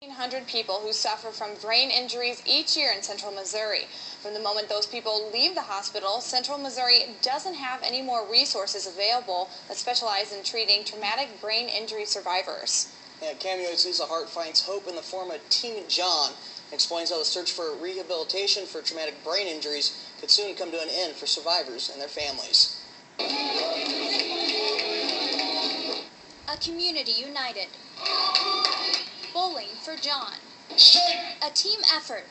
1,500 people who suffer from brain injuries each year in central Missouri. From the moment those people leave the hospital, central Missouri doesn't have any more resources available that specialize in treating traumatic brain injury survivors. Yeah, KMU's Lisa Hart finds hope in the form of Team John and explains how the search for rehabilitation for traumatic brain injuries could soon come to an end for survivors and their families. A community united. Bowling for John. A team effort.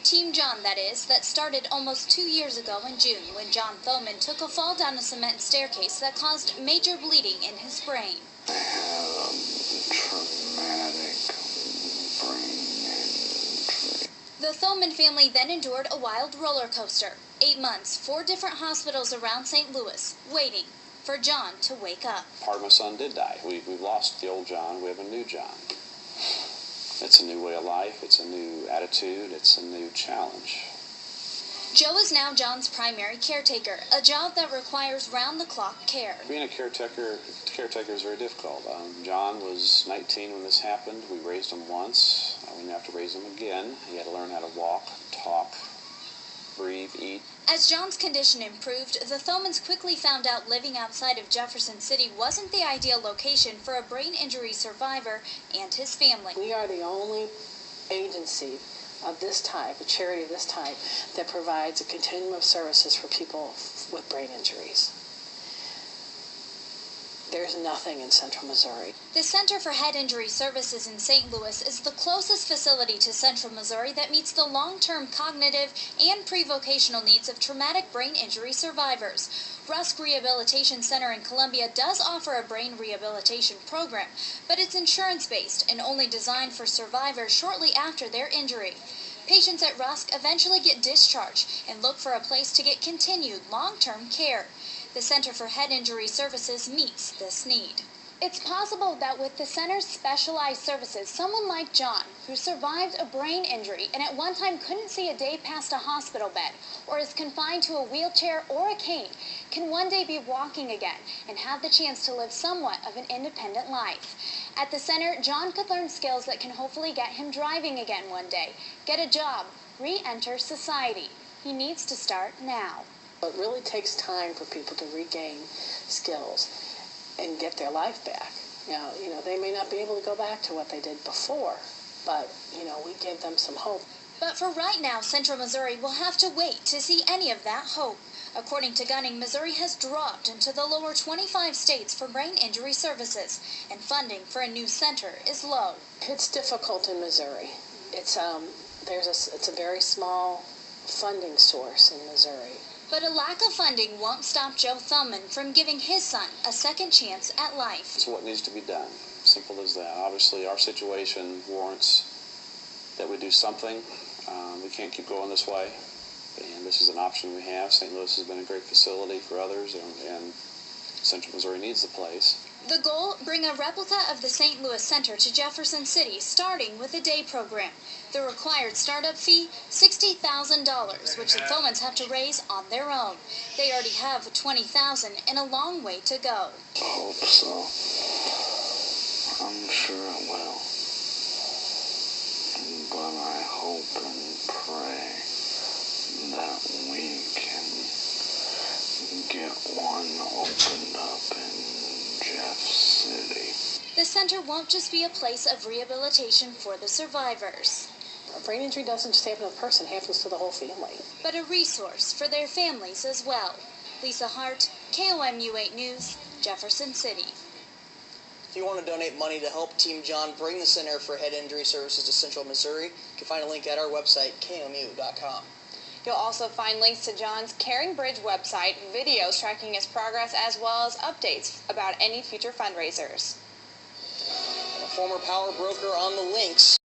Team John, that is, that started almost 2 years ago in June when John Thomann took a fall down a cement staircase that caused major bleeding in his brain. I had a traumatic brain injury. The Thomann family then endured a wild roller coaster. 8 months, 4 different hospitals around St. Louis, waiting for John to wake up. Part of my son did die. We've lost the old John. We have a new John. It's a new way of life. It's a new attitude. It's a new challenge. Joe is now John's primary caretaker, a job that requires round-the-clock care. Being a caretaker is very difficult. John was 19 when this happened. We raised him once. We didn't have to raise him again. He had to learn how to walk, talk, breathe, eat. As John's condition improved, the Thomanns quickly found out living outside of Jefferson City wasn't the ideal location for a brain injury survivor and his family. We are the only agency of this type, a charity of this type, that provides a continuum of services for people with brain injuries. There's nothing in central Missouri. The Center for Head Injury Services in St. Louis is the closest facility to central Missouri that meets the long-term cognitive and pre-vocational needs of traumatic brain injury survivors. Rusk Rehabilitation Center in Columbia does offer a brain rehabilitation program, but it's insurance-based and only designed for survivors shortly after their injury. Patients at Rusk eventually get discharged and look for a place to get continued long-term care. The Center for Head Injury Services meets this need. It's possible that with the center's specialized services, someone like John, who survived a brain injury and at one time couldn't see a day past a hospital bed, or is confined to a wheelchair or a cane, can one day be walking again and have the chance to live somewhat of an independent life. At the center, John could learn skills that can hopefully get him driving again one day, get a job, re-enter society. He needs to start now. It really takes time for people to regain skills and get their life back. Now, they may not be able to go back to what they did before, but, we give them some hope. But for right now, central Missouri will have to wait to see any of that hope. According to Gunning, Missouri has dropped into the lower 25 states for brain injury services, and funding for a new center is low. It's difficult in Missouri. It's a very small funding source in Missouri. But a lack of funding won't stop Joe Thomann from giving his son a second chance at life. It's what needs to be done. Simple as that. Obviously, our situation warrants that we do something. We can't keep going this way, and this is an option we have. St. Louis has been a great facility for others, and central Missouri needs the place. The goal, bring a replica of the St. Louis Center to Jefferson City, starting with a day program. The required startup fee, $60,000, which the Thomanns have to raise on their own. They already have $20,000 and a long way to go. I hope so. I'm sure it will. But I hope and pray that we can get one opened up in Jeff City. The center won't just be a place of rehabilitation for the survivors. A brain injury doesn't just happen to a person, it happens to the whole family. But a resource for their families as well. Lisa Hart, KOMU 8 News, Jefferson City. If you want to donate money to help Team John bring the Center for Head Injury Services to Central Missouri, you can find a link at our website, KMU.com. You'll also find links to John's Caring Bridge website, videos tracking his progress, as well as updates about any future fundraisers. A former power broker on the links.